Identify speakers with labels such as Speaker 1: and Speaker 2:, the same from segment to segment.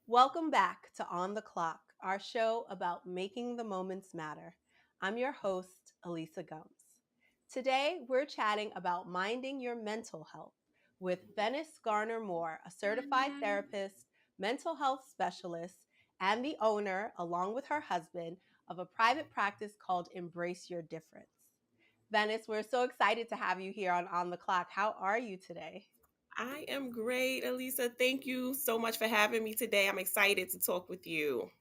Speaker 1: Welcome back to On the Clock, our show about making the moments matter. I'm your host, Elisa Gums. Today, we're chatting about minding your mental health with Venice Garner Moore, a certified therapist, mental health specialist, and the owner, along with her husband, of a private practice called Embrace Your Difference. Venice, we're so excited to have you here on the Clock. How are you today?
Speaker 2: I am great, Elisa. Thank you so much for having me today. I'm excited to talk with you.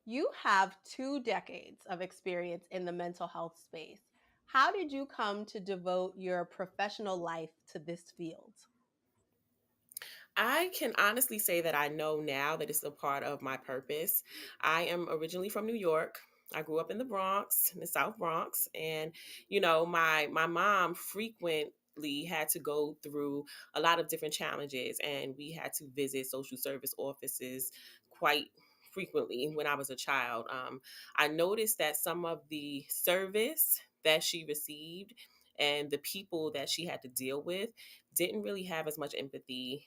Speaker 1: You have 2 decades of experience in the mental health space. How did you come to devote your professional life to this field?
Speaker 2: I can honestly say that I know now that it's a part of my purpose. I am originally from New York. I grew up in the Bronx, in the South Bronx, and my mom frequently had to go through a lot of different challenges, and we had to visit social service offices quite frequently when I was a child. I noticed that some of the service that she received and the people that she had to deal with didn't really have as much empathy.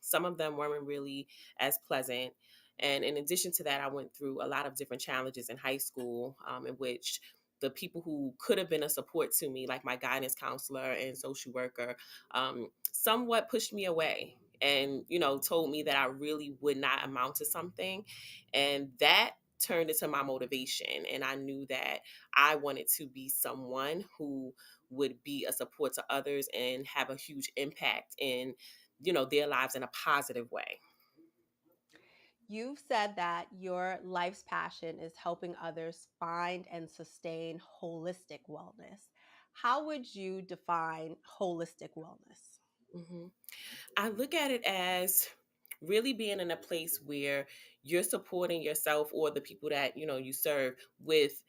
Speaker 2: Some of them weren't really as pleasant. And in addition to that, I went through a lot of different challenges in high school, in which the people who could have been a support to me, like my guidance counselor and social worker, somewhat pushed me away and, told me that I really would not amount to something. And that turned into my motivation. And I knew that I wanted to be someone who would be a support to others and have a huge impact in their lives in a positive way.
Speaker 1: You've said that your life's passion is helping others find and sustain holistic wellness. How would you define holistic wellness?
Speaker 2: hmm I look at it as really being in a place where you're supporting yourself or the people that you serve with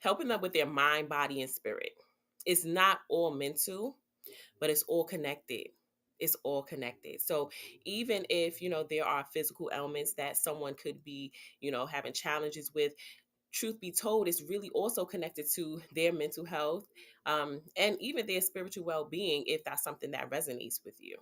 Speaker 2: helping them with their mind, body, and spirit. It's not all mental, but it's all connected. It's all connected. So even if there are physical ailments that someone could be having challenges with, truth be told, it's really also connected to their mental health, and even their spiritual well-being, if that's something that resonates with you.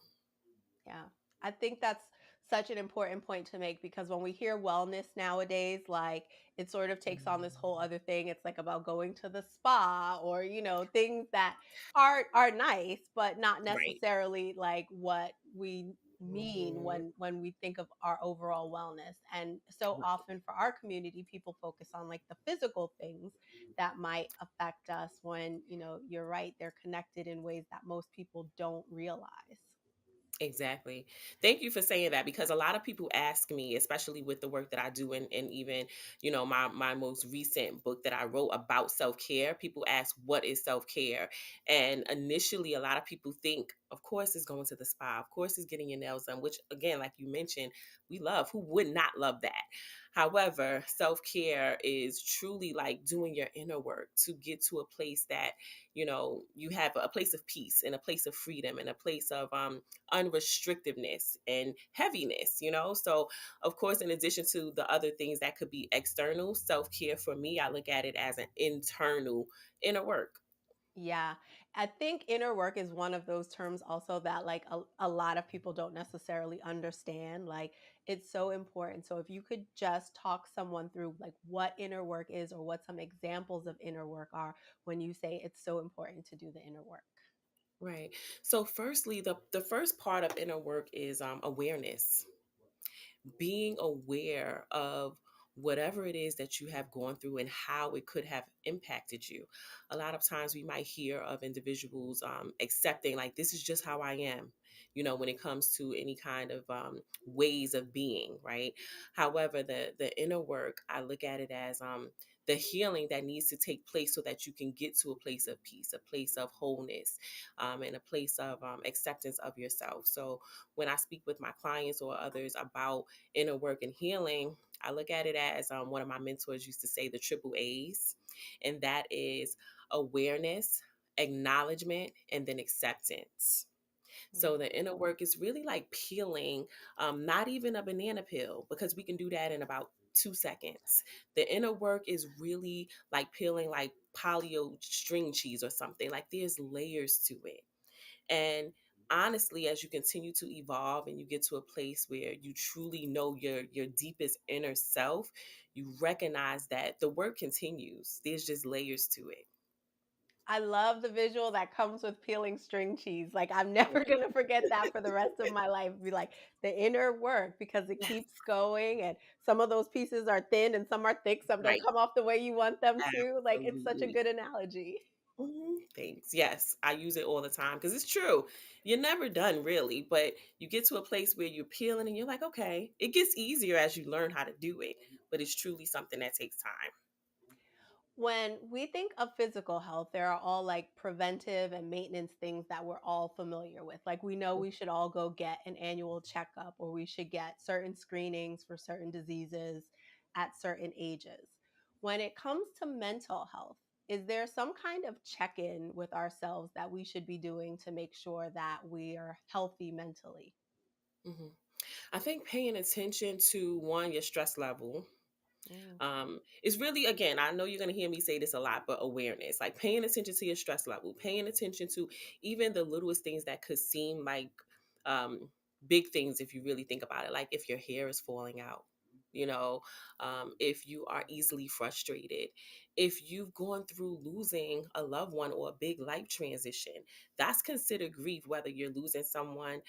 Speaker 1: Yeah. I think that's such an important point to make because when we hear wellness nowadays, like it sort of takes on this whole other thing. It's like about going to the spa or, things that are nice, but not
Speaker 2: Right.
Speaker 1: necessarily like what we mean when we think of our overall wellness. And so
Speaker 2: Right.
Speaker 1: often for our community, people focus on like the physical things that might affect us when, you're right, they're connected in ways that most people don't realize.
Speaker 2: Exactly. Thank you for saying that because a lot of people ask me, especially with the work that I do and even, my most recent book that I wrote about self-care, people ask what is self-care? And initially a lot of people think, of course, it's going to the spa, of course it's getting your nails done, which again, like you mentioned, we love. Who would not love that? However, self-care is truly like doing your inner work to get to a place that, you have a place of peace and a place of freedom and a place of unrestrictiveness and heaviness, So, of course, in addition to the other things that could be external, self care for me, I look at it as an internal inner work.
Speaker 1: Yeah. I think inner work is one of those terms also that like a lot of people don't necessarily understand. Like it's so important. So if you could just talk someone through like what inner work is or what some examples of inner work are when you say it's so important to do the inner work.
Speaker 2: Right. So, firstly, the first part of inner work is awareness, being aware of whatever it is that you have gone through and how it could have impacted you. A lot of times we might hear of individuals accepting, like, this is just how I am, when it comes to any kind of ways of being, right? However, the inner work, I look at it as the healing that needs to take place so that you can get to a place of peace, a place of wholeness, and a place of acceptance of yourself. So when I speak with my clients or others about inner work and healing, I look at it as one of my mentors used to say the triple A's, and that is awareness, acknowledgement, and then acceptance. So
Speaker 1: Mm.
Speaker 2: the inner work is really like peeling, not even a banana peel, because we can do that in about 2 seconds. The inner work is really like peeling like polio string cheese or something. Like there's layers to it. And honestly, as you continue to evolve and you get to a place where you truly know your deepest inner self, you recognize that the work continues. There's just layers to it.
Speaker 1: I love the visual that comes with peeling string cheese. Like, I'm never
Speaker 2: Right.
Speaker 1: gonna forget that for the rest of my life. Be like, the inner work because it
Speaker 2: Yes.
Speaker 1: keeps going, and some of those pieces are thin and some are thick, some don't
Speaker 2: Right.
Speaker 1: come off the way you want them to. Like, it's such a
Speaker 2: Absolutely.
Speaker 1: good analogy.
Speaker 2: Thanks. Yes, I use it all the time because it's true. You're never done really, but you get to a place where you're peeling and you're like, okay, it gets easier as you learn how to do it, but it's truly something that takes time.
Speaker 1: When we think of physical health, there are all like preventive and maintenance things that we're all familiar with. Like, we know we should all go get an annual checkup, or we should get certain screenings for certain diseases at certain ages. When it comes to mental health, is there some kind of check in with ourselves that we should be doing to make sure that we are healthy mentally?
Speaker 2: hmm I think paying attention to one, your stress level,
Speaker 1: Mm.
Speaker 2: it's really, again, I know you're going to hear me say this a lot, but awareness, like paying attention to your stress level, paying attention to even the littlest things that could seem like um, big things if you really think about it, like if your hair is falling out, you know, if you are easily frustrated, if you've gone through losing a loved one or a big life transition. That's considered grief, whether you're losing someone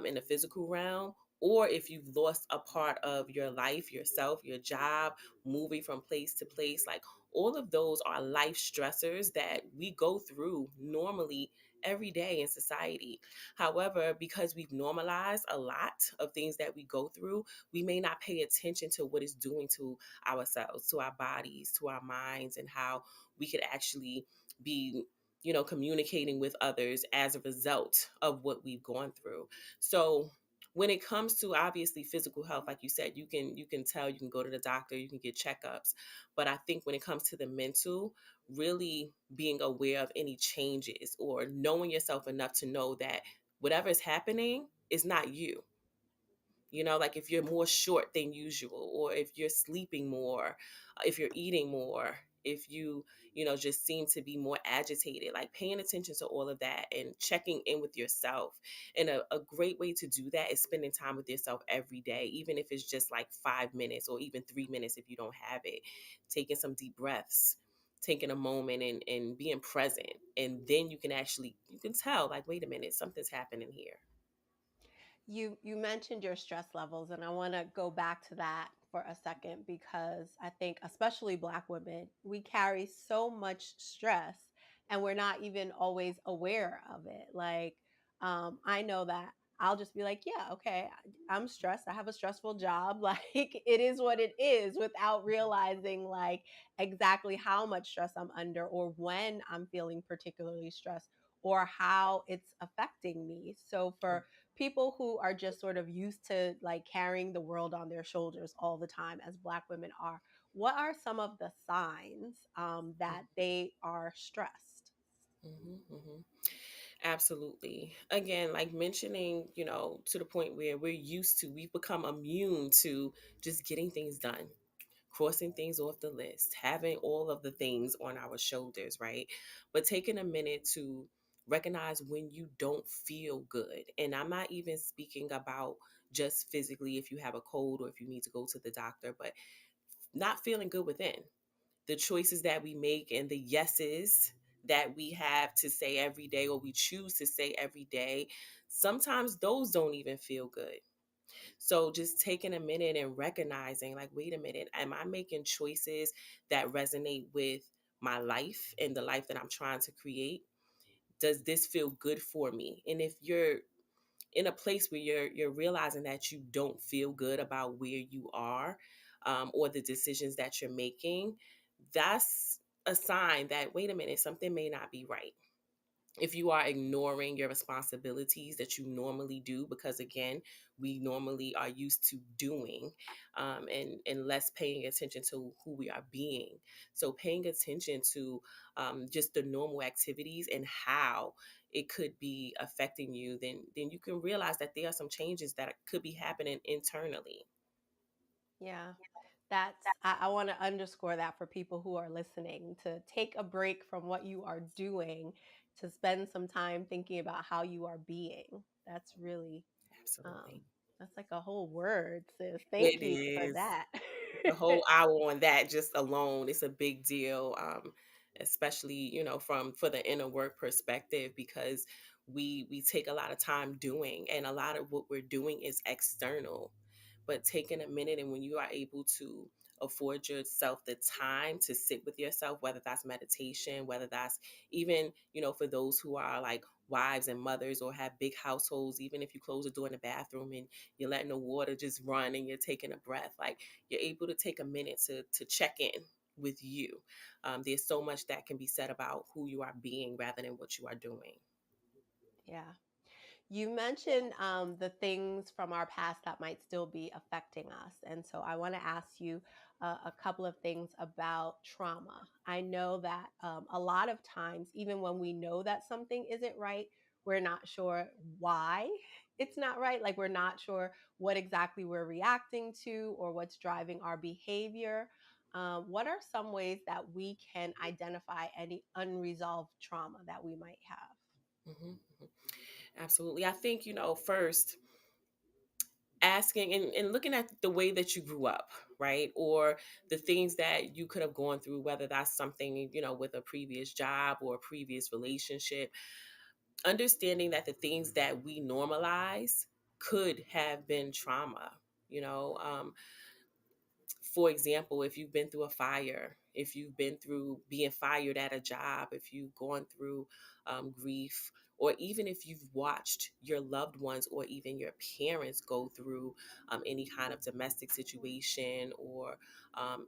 Speaker 2: in the physical realm, or if you've lost a part of your life, yourself, your job, moving from place to place. Like, all of those are life stressors that we go through normally every day in society. However, because we've normalized a lot of things that we go through, we may not pay attention to what it's doing to ourselves, to our bodies, to our minds, and how we could actually be, communicating with others as a result of what we've gone through. So when it comes to obviously physical health, like you said, you can tell, you can go to the doctor, you can get checkups, but I think when it comes to the mental, really being aware of any changes or knowing yourself enough to know that whatever is happening is not you. Like if you're more short than usual, or if you're sleeping more, if you're eating more, if you just seem to be more agitated, like paying attention to all of that and checking in with yourself. And a great way to do that is spending time with yourself every day, even if it's just like 5 minutes or even 3 minutes if you don't have it. Taking some deep breaths, taking a moment and being present. And then you can tell, like, wait a minute, something's happening here.
Speaker 1: You mentioned your stress levels, and I want to go back to that for a second because I think especially Black women, we carry so much stress and we're not even always aware of it. Like, I know that I'll just be like, yeah, okay, I'm stressed. I have a stressful job. Like, it is what it is, without realizing like exactly how much stress I'm under, or when I'm feeling particularly stressed, or how it's affecting me. So for people who are just sort of used to like carrying the world on their shoulders all the time, as Black women are, what are some of the signs that they are stressed?
Speaker 2: Hmm. Absolutely. Again, like mentioning, to the point where we've become immune to just getting things done, crossing things off the list, having all of the things on our shoulders, right? But taking a minute to recognize when you don't feel good. And I'm not even speaking about just physically if you have a cold or if you need to go to the doctor, but not feeling good within, the choices that we make and the yeses that we have to say every day, or we choose to say every day, sometimes those don't even feel good. So just taking a minute and recognizing, like, wait a minute, am I making choices that resonate with my life and the life that I'm trying to create? Does this feel good for me? And if you're in a place where you're realizing that you don't feel good about where you are, or the decisions that you're making, that's a sign that, wait a minute, something may not be right. If you are ignoring your responsibilities that you normally do, because again, we normally are used to doing, and less paying attention to who we are being. So paying attention to just the normal activities and how it could be affecting you, then you can realize that there are some changes that could be happening internally.
Speaker 1: Yeah. I want to underscore that for people who are listening, to take a break from what you are doing to spend some time thinking about how you are being. That's really
Speaker 2: Absolutely.
Speaker 1: um that's like a whole word, sis. Thank
Speaker 2: It
Speaker 1: you for
Speaker 2: is.
Speaker 1: that.
Speaker 2: The whole hour on that just alone is a big deal, especially from for the inner work perspective, because we take a lot of time doing, and a lot of what we're doing is external. But taking a minute, and when you are able to afford yourself the time to sit with yourself, whether that's meditation, whether that's even for those who are like wives and mothers or have big households, even if you close the door in the bathroom and you're letting the water just run and you're taking a breath, like you're able to take a minute to check in with you. There's so much that can be said about who you are being rather than what you are doing.
Speaker 1: Yeah. You mentioned the things from our past that might still be affecting us. And so I want to ask you a couple of things about trauma. I know that a lot of times, even when we know that something isn't right, we're not sure why it's not right. Like we're not sure what exactly we're reacting to or what's driving our behavior. What are some ways that we can identify any unresolved trauma that we might have?
Speaker 2: Hmm. Absolutely. I think, first asking and looking at the way that you grew up, right? Or the things that you could have gone through, whether that's something, with a previous job or a previous relationship, understanding that the things that we normalize could have been trauma. You know, for example, if you've been through a fire, if you've been through being fired at a job, if you've gone through grief, or even if you've watched your loved ones or even your parents go through any kind of domestic situation or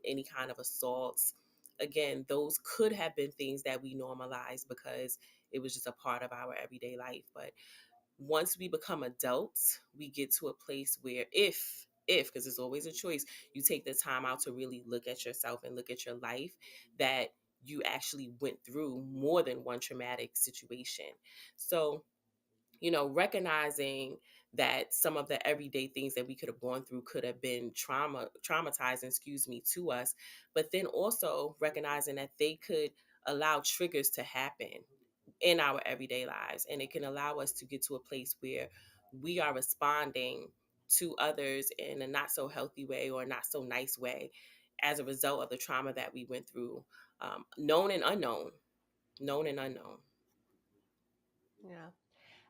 Speaker 2: any kind of assaults, again, those could have been things that we normalized because it was just a part of our everyday life. But once we become adults, we get to a place where if because it's always a choice, you take the time out to really look at yourself and look at your life, that you actually went through more than one traumatic situation. So, recognizing that some of the everyday things that we could have gone through could have been traumatizing, excuse me, to us, but then also recognizing that they could allow triggers to happen in our everyday lives. And it can allow us to get to a place where we are responding to others in a not so healthy way or not so nice way as a result of the trauma that we went through, known and unknown, known and unknown.
Speaker 1: Yeah.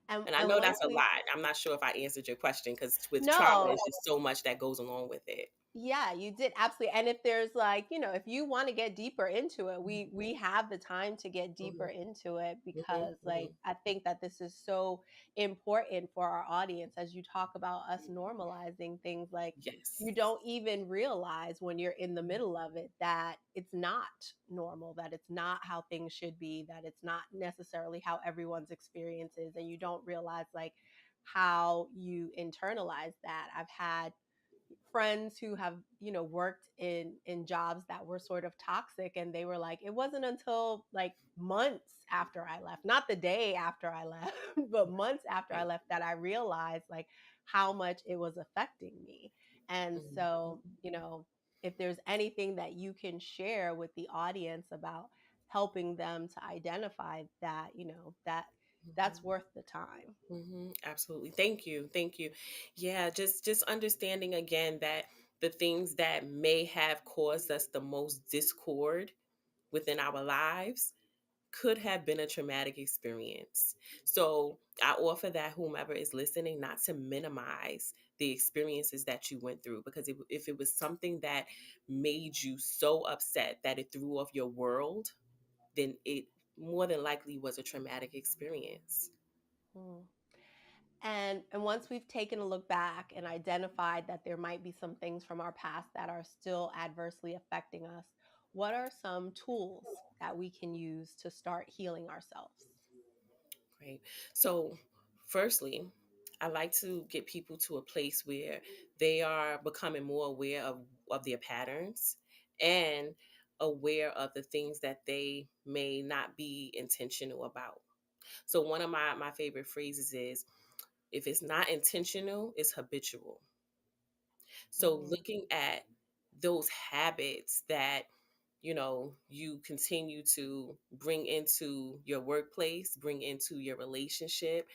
Speaker 1: And
Speaker 2: And I
Speaker 1: and
Speaker 2: know
Speaker 1: once
Speaker 2: that's a
Speaker 1: we
Speaker 2: lot. I'm not sure if I answered your question because with trauma,
Speaker 1: No,
Speaker 2: there's just so much that goes along with it.
Speaker 1: yeah, you did absolutely. And if there's like, if you want to get deeper into it, we have the time to get deeper
Speaker 2: Hmm.
Speaker 1: into it
Speaker 2: Hmm.
Speaker 1: because like
Speaker 2: Hmm.
Speaker 1: I think that this is so important for our audience as you talk about us normalizing things like
Speaker 2: Yes.
Speaker 1: you don't even realize when you're in the middle of it that it's not normal, that it's not how things should be, that it's not necessarily how everyone's experience is, and you don't realize like how you internalize that. I've had friends who have worked in jobs that were sort of toxic, and they were like it wasn't until like months after I left, not the day after I left, but months after I
Speaker 2: Right.
Speaker 1: left, that I realized like how much it was affecting me. And
Speaker 2: Mhm.
Speaker 1: so if there's anything that you can share with the audience about helping them to identify that, that that's
Speaker 2: Mhm.
Speaker 1: worth the time.
Speaker 2: Absolutely. Thank you. Thank you. Yeah, just understanding again that the things that may have caused us the most discord within our lives could have been a traumatic experience. So I offer that whomever is listening not to minimize the experiences that you went through, because if it was something that made you so upset that it threw off your world, then it more than likely was a traumatic experience.
Speaker 1: Hmm. And once we've taken a look back and identified that there might be some things from our past that are still adversely affecting us, what are some tools that we can use to start healing ourselves?
Speaker 2: Great. So, firstly, I like to get people to a place where they are becoming more aware of their patterns and aware of the things that they may not be intentional about. So, one of my favorite phrases is, if it's not intentional, it's habitual. So,
Speaker 1: Mhm.
Speaker 2: looking at those habits that you continue to bring into your workplace, bring into your relationship,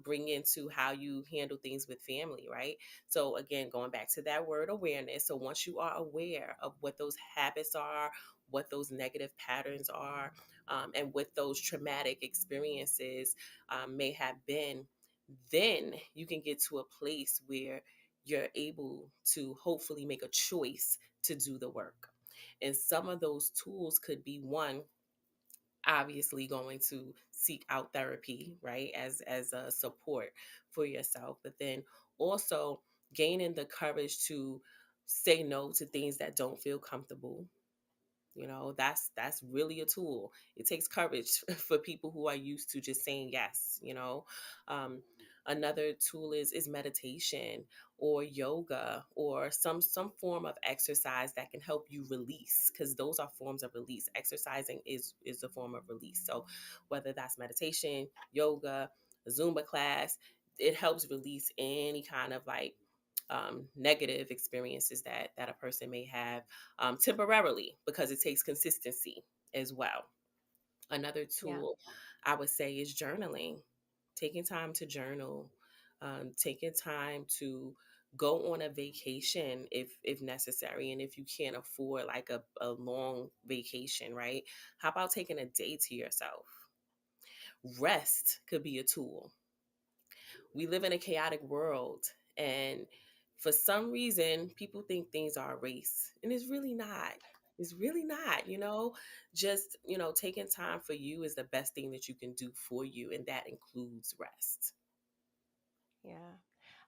Speaker 2: bring into how you handle things with family, right? So, again, going back to that word awareness. So, once you are aware of what those habits are, what those negative patterns are, and what those traumatic experiences may have been, then you can get to a place where you're able to hopefully make a choice to do the work. And some of those tools could be, one, obviously going to seek out therapy, right, as a support for yourself, but then also gaining the courage to say no to things that don't feel comfortable. That's really a tool. It takes courage for people who are used to just saying yes. um, Another tool is meditation or yoga or some form of exercise that can help you release, because those are forms of release. Exercising is a form of release. So whether that's meditation, yoga, a Zumba class, it helps release any kind of like negative experiences that a person may have temporarily, because it takes consistency as well. Another
Speaker 1: Yeah.
Speaker 2: tool I would say is journaling, taking time to journal, taking time to go on a vacation if necessary, and if you can't afford like a long vacation, right? How about taking a day to yourself? Rest could be a tool. We live in a chaotic world, and for some reason people think things are a race, and it's really not. Just taking time for you is the best thing that you can do for you, and that includes rest.
Speaker 1: Yeah.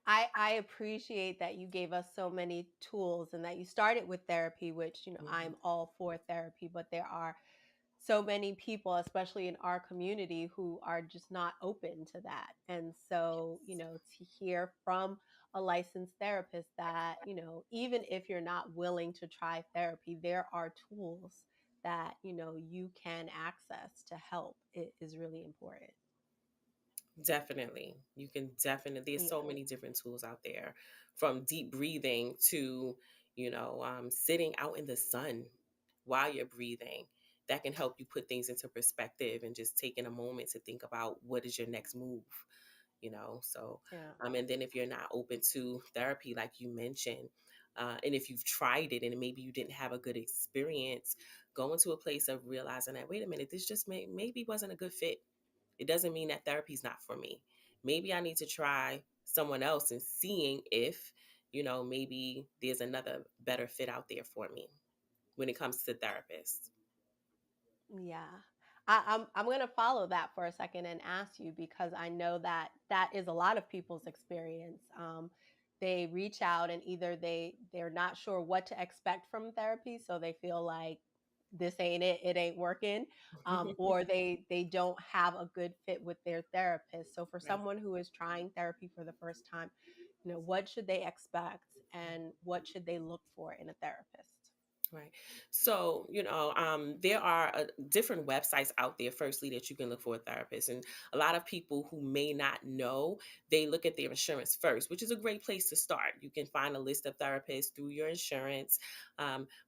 Speaker 1: I appreciate that you gave us so many tools and that you started with therapy, which,
Speaker 2: Mhm.
Speaker 1: I'm all for therapy, but there are so many people, especially in our community, who are just not open to that. And so, to hear from a licensed therapist that, even if you're not willing to try therapy, there are tools that, you can access to help it is really important.
Speaker 2: Definitely. You can definitely, there's so
Speaker 1: Yeah.
Speaker 2: many different tools out there, from deep breathing to, sitting out in the sun while you're breathing. That can help you put things into perspective and just taking a moment to think about what is your next move. So,
Speaker 1: Yeah.
Speaker 2: and then if you're not open to therapy, like you mentioned, and if you've tried it and maybe you didn't have a good experience, go into a place of realizing that, wait a minute, this just maybe wasn't a good fit. It doesn't mean that therapy's not for me. Maybe I need to try someone else and seeing if, maybe there's another better fit out there for me when it comes to therapists.
Speaker 1: Yeah. I'm going to follow that for a second and ask you, because I know that that is a lot of people's experience. They reach out and either they're not sure what to expect from therapy, so they feel like this ain't it, it ain't working, or they don't have a good fit with their therapist. So for
Speaker 2: Right.
Speaker 1: someone who is trying therapy for the first time, what should they expect and what should they look for in a therapist?
Speaker 2: Right. So, there are different websites out there, firstly, that you can look for a therapist. And a lot of people who may not know, they look at their insurance first, which is a great place to start. You can find a list of therapists through your insurance.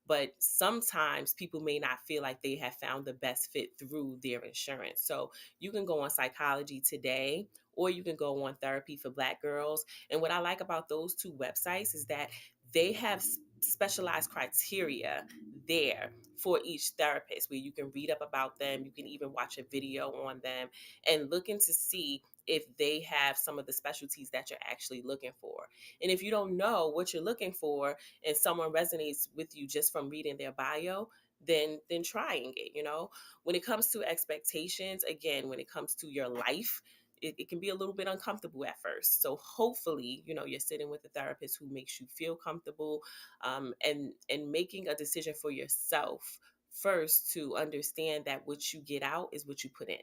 Speaker 2: But sometimes people may not feel like they have found the best fit through their insurance. So you can go on Psychology Today, or you can go on Therapy for Black Girls. And what I like about those two websites is that they have specialized criteria there for each therapist, where you can read up about them. You can even watch a video on them and looking to see if they have some of the specialties that you're actually looking for. And if you don't know what you're looking for and someone resonates with you just from reading their bio, then trying it. When it comes to expectations, again, when it comes to your life, it can be a little bit uncomfortable at first. So hopefully, you're sitting with a therapist who makes you feel comfortable, and making a decision for yourself first, to understand that what you get out is what you put in.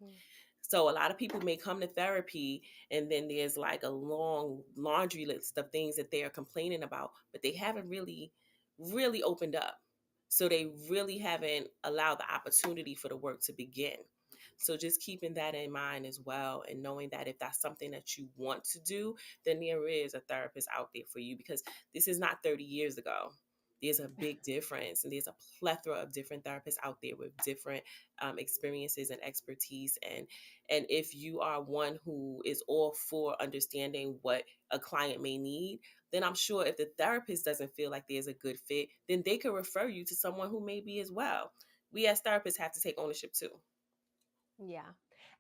Speaker 1: Mm.
Speaker 2: So a lot of people may come to therapy, and then there's like a long laundry list of things that they are complaining about, but they haven't really opened up. So they really haven't allowed the opportunity for the work to begin. So just keeping that in mind as well, and knowing that if that's something that you want to do, then there is a therapist out there for you, because this is not 30 years ago. There's a big difference, and there's a plethora of different therapists out there with different experiences and expertise. And if you are one who is all for understanding what a client may need, then I'm sure if the therapist doesn't feel like there's a good fit, then they could refer you to someone who may be as well. We as therapists have to take ownership too.
Speaker 1: Yeah.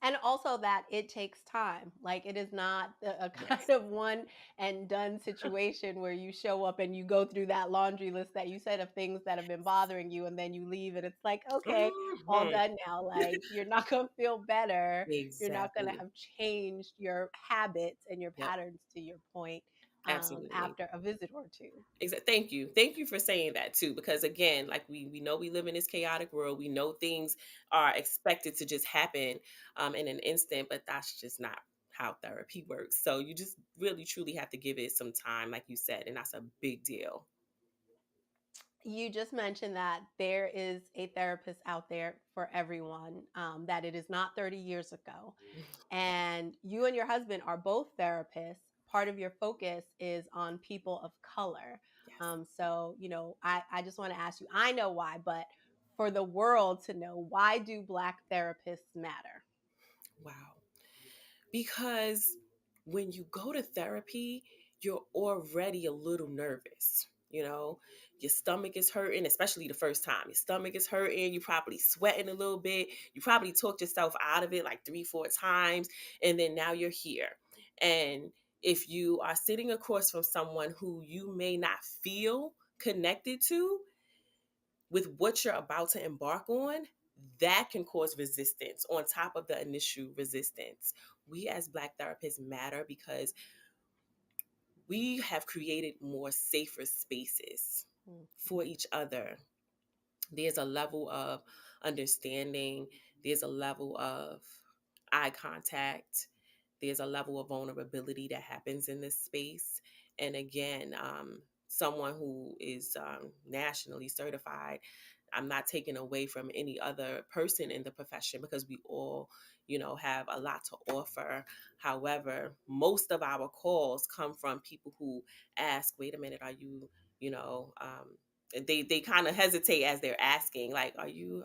Speaker 1: And also that it takes time. Like it is not a kind
Speaker 2: Yes.
Speaker 1: of one and done situation where you show up and you go through that laundry list that you said of things that have been bothering you and then you leave and it's like, okay, all
Speaker 2: Mhm.
Speaker 1: done now. Like you're not going to feel better. You're not going to
Speaker 2: Exactly.
Speaker 1: have changed your habits and your
Speaker 2: Yep.
Speaker 1: patterns to your point
Speaker 2: Absolutely.
Speaker 1: after a visit or two.
Speaker 2: Thank you. Thank you for saying that too. Because again, like we know we live in this chaotic world. We know things are expected to just happen in an instant, but that's just not how therapy works. So you just really truly have to give it some time, like you said, and that's a big deal.
Speaker 1: You just mentioned that there is a therapist out there for everyone, that it is not 30 years ago. And you and your husband are both therapists. Part of your focus is on people of color.
Speaker 2: Yes.
Speaker 1: So, I just want to ask you, I know why, but for the world to know, why do Black therapists matter?
Speaker 2: Wow. Because when you go to therapy, you're already a little nervous. Your stomach is hurting, especially the first time. Your stomach is hurting. You're probably sweating a little bit. You probably talked yourself out of it like three, four times. And then now you're here. And if you are sitting across from someone who you may not feel connected to, with what you're about to embark on, that can cause resistance on top of the initial resistance. We as Black therapists matter because we have created more safer spaces for
Speaker 1: Mhm.
Speaker 2: each other. There's a level of understanding, there's a level of eye contact, there's a level of vulnerability that happens in this space. And again, someone who is nationally certified, I'm not taking away from any other person in the profession because we all, have a lot to offer. However, most of our calls come from people who ask, wait a minute, are you, you know, they kind of hesitate as they're asking, like, are you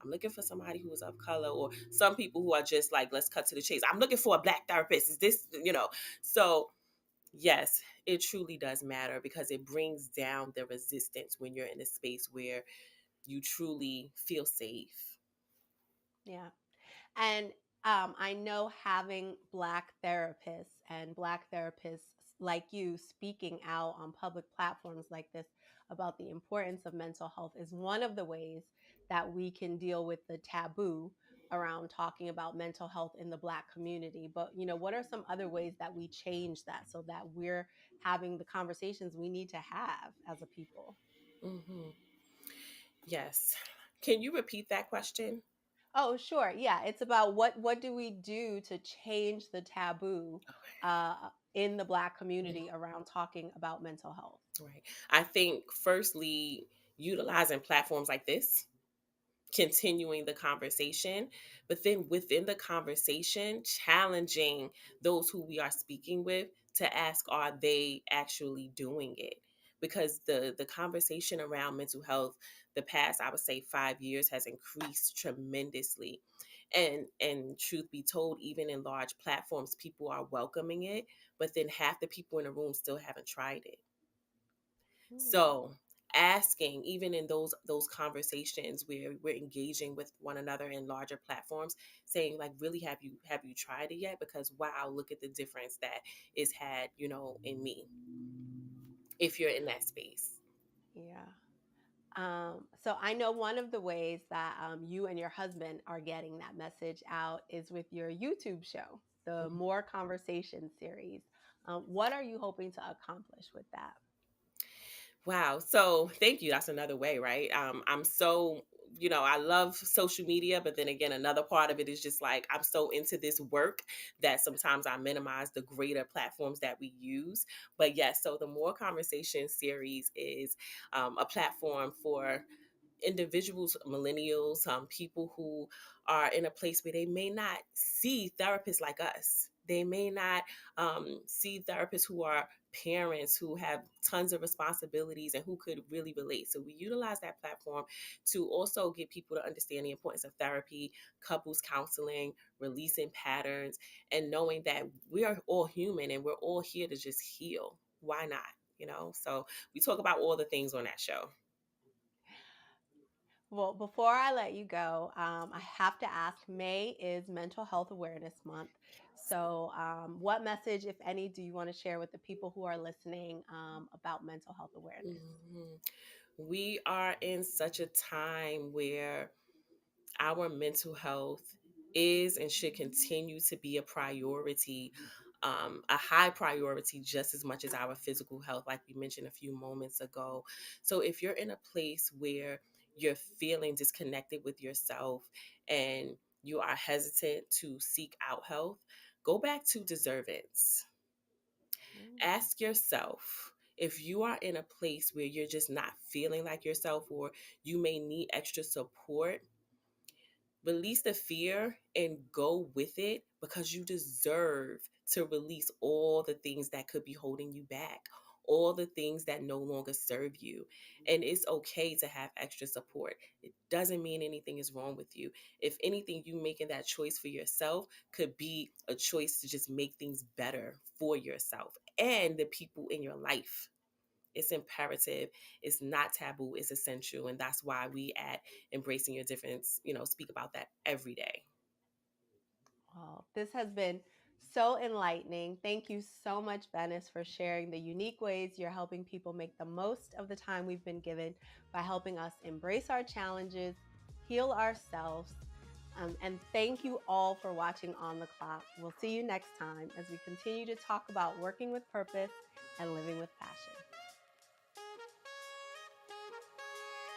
Speaker 2: I'm looking for somebody who is of color, or some people who are just like, let's cut to the chase. I'm looking for a Black therapist. Is this? So yes, it truly does matter because it brings down the resistance when you're in a space where you truly feel safe.
Speaker 1: Yeah. And I know having Black therapists and Black therapists like you speaking out on public platforms like this about the importance of mental health is one of the ways that we can deal with the taboo around talking about mental health in the Black community. But, what are some other ways that we change that so that we're having the conversations we need to have as a people?
Speaker 2: Hmm. Yes. Can you repeat that question?
Speaker 1: Oh, sure. Yeah, it's about what do we do to change the taboo in the Black
Speaker 2: Okay.
Speaker 1: community around talking about mental health.
Speaker 2: Right. I think firstly, utilizing platforms like this, continuing the conversation, but then within the conversation, challenging those who we are speaking with to ask, are they actually doing it? Because the conversation around mental health, the past, I would say 5 years, has increased tremendously. And truth be told, even in large platforms, people are welcoming it, but then half the people in the room still haven't tried it.
Speaker 1: Hmm.
Speaker 2: So asking, even in those conversations where we're engaging with one another in larger platforms, saying like, really, have you tried it yet? Because wow, look at the difference that it's had, in me, if you're in that space.
Speaker 1: Yeah. So I know one of the ways that you and your husband are getting that message out is with your YouTube show, the More Conversation series. What are you hoping to accomplish with that?
Speaker 2: Wow. So thank you. That's another way, right? I'm so, I love social media, but then again, another part of it is just like I'm so into this work that sometimes I minimize the greater platforms that we use. But yes, so the More Conversation series is a platform for individuals, millennials, people who are in a place where they may not see therapists like us. They may not see therapists who are parents who have tons of responsibilities and who could really relate. So we utilize that platform to also get people to understand the importance of therapy, couples counseling, releasing patterns, and knowing that we are all human and we're all here to just heal. Why not? So we talk about all the things on that show.
Speaker 1: Well, before I let you go, I have to ask, May is Mental Health Awareness Month. So, what message, if any, do you want to share with the people who are listening about mental health awareness?
Speaker 2: Mhm. We are in such a time where our mental health is and should continue to be a priority, a high priority, just as much as our physical health, like we mentioned a few moments ago. So if you're in a place where you're feeling disconnected with yourself and you are hesitant to seek out help, go back to deservance.
Speaker 1: Mm.
Speaker 2: Ask yourself, if you are in a place where you're just not feeling like yourself, or you may need extra support, release the fear and go with it, because you deserve to release all the things that could be holding you back, all the things that no longer serve you. And it's okay to have extra support. It doesn't mean anything is wrong with you. If anything, you making that choice for yourself could be a choice to just make things better for yourself and the people in your life. It's imperative. It's not taboo. It's essential. And that's why we at Embracing Your Difference, speak about that every day.
Speaker 1: Well, this has been so enlightening. Thank you so much, Venice, for sharing the unique ways you're helping people make the most of the time we've been given by helping us embrace our challenges, heal ourselves. And thank you all for watching On the Clock. We'll see you next time as we continue to talk about working with purpose and living with passion.